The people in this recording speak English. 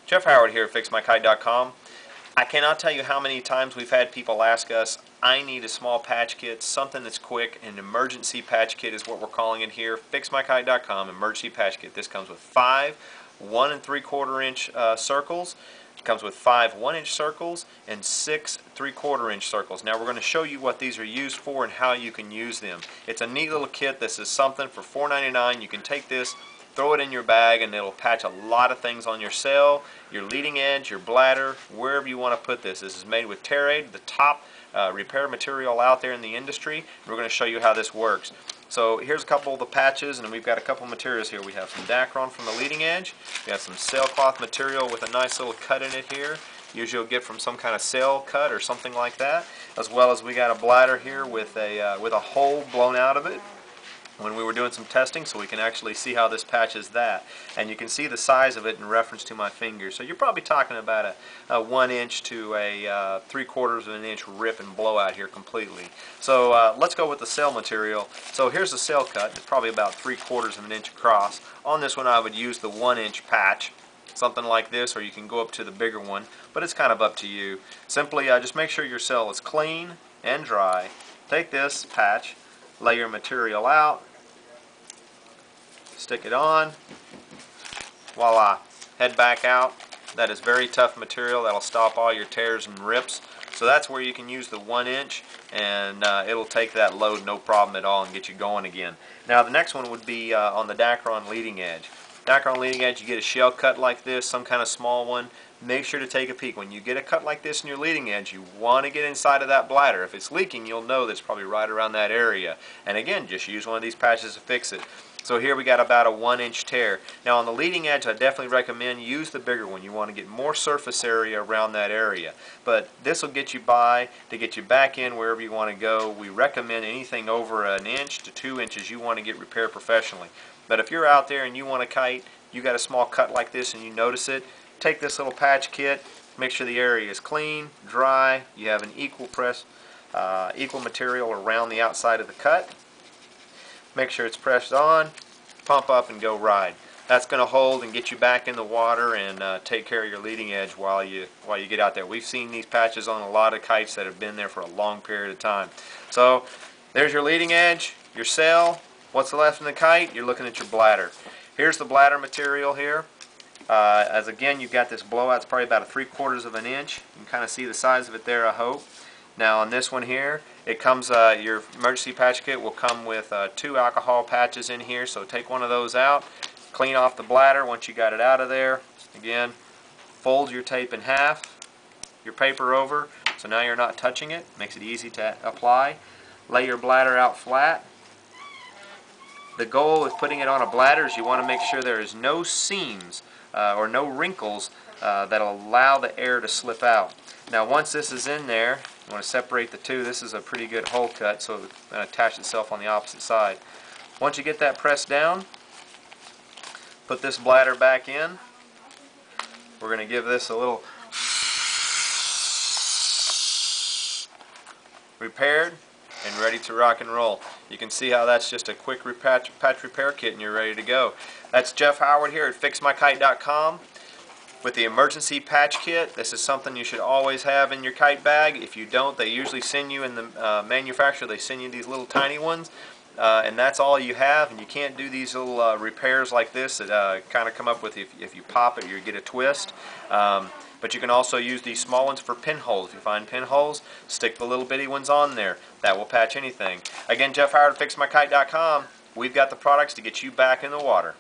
Jeff Howard here at FixMyKite.com. I cannot tell you how many times we've had people ask us, I need a small patch kit, something that's quick. An emergency patch kit is what we're calling it here. FixMyKite.com, emergency patch kit. This comes with 5 1 3/4 inch circles. It comes with 5 1-inch circles and 6 3/4 inch circles. Now we're going to show you what these are used for and how you can use them. It's a neat little kit. This is something for $4.99. You can take this, throw it in your bag, and it'll patch a lot of things on your sail, your leading edge, your bladder, wherever you want to put this. This is made with Terraid, the top repair material out there in the industry. We're going to show you how this works. So here's a couple of the patches, and we've got a couple of materials here. We have some Dacron from the leading edge. We have some sailcloth material with a nice little cut in it here. Usually you'll get from some kind of sail cut or something like that. As well as we got a bladder here with a hole blown out of it when we were doing some testing, so we can actually see how this patches that. And you can see the size of it in reference to my finger. So you're probably talking about a 1 inch to a 3/4 of an inch rip and blowout here completely. So let's go with the sail material. So here's the sail cut. It's probably about 3/4 of an inch across. On this one I would use the 1 inch patch, something like this, or you can go up to the bigger one, but it's kind of up to you. Simply just make sure your sail is clean and dry. Take this patch, lay your material out, stick it on, voila, head back out. That is very tough material. That'll stop all your tears and rips. So that's where you can use the 1 inch, and it'll take that load no problem at all and get you going again. Now the next one would be on the Dacron leading edge. Dacron leading edge, you get a shell cut like this, some kind of small one. Make sure to take a peek. When you get a cut like this in your leading edge, you want to get inside of that bladder. If it's leaking, you'll know that's probably right around that area. And again, just use one of these patches to fix it. So here we got about a 1 inch tear. Now on the leading edge, I definitely recommend use the bigger one. You want to get more surface area around that area. But this will get you by to get you back in wherever you want to go. We recommend anything over 1 inch to 2 inches you want to get repaired professionally. But if you're out there and you want to kite, you got a small cut like this and you notice it, take this little patch kit, make sure the area is clean, dry, you have an equal material around the outside of the cut. Make sure it's pressed on, pump up and go ride. That's going to hold and get you back in the water and take care of your leading edge while you get out there. We've seen these patches on a lot of kites that have been there for a long period of time. So there's your leading edge, your sail. What's left in the kite? You're looking at your bladder. Here's the bladder material here. As again, you've got this blowout. It's probably about 3/4 of an inch. You can kind of see the size of it there, I hope. Now on this one here, it comes, your emergency patch kit will come with 2 alcohol patches in here, so take one of those out, clean off the bladder once you got it out of there. Again, fold your tape in half, your paper over, so now you're not touching it, makes it easy to apply. Lay your bladder out flat. The goal with putting it on a bladder is you want to make sure there is no seams or no wrinkles that'll allow the air to slip out. Now once this is in there, you want to separate the two. This is a pretty good hole cut, so it's going to attach itself on the opposite side. Once you get that pressed down, put this bladder back in. We're going to give this a little repaired and ready to rock and roll. You can see how that's just a quick patch repair kit and you're ready to go. That's Jeff Howard here at FixMyKite.com with the emergency patch kit. This is something you should always have in your kite bag. If you don't, they usually send you, in the manufacturer, they send you these little tiny ones, and that's all you have, and you can't do these little repairs like this that kind of come up with if you pop it, you get a twist. But you can also use these small ones for pinholes. If you find pinholes, stick the little bitty ones on there. That will patch anything. Again, Jeff Howard at FixMyKite.com. We've got the products to get you back in the water.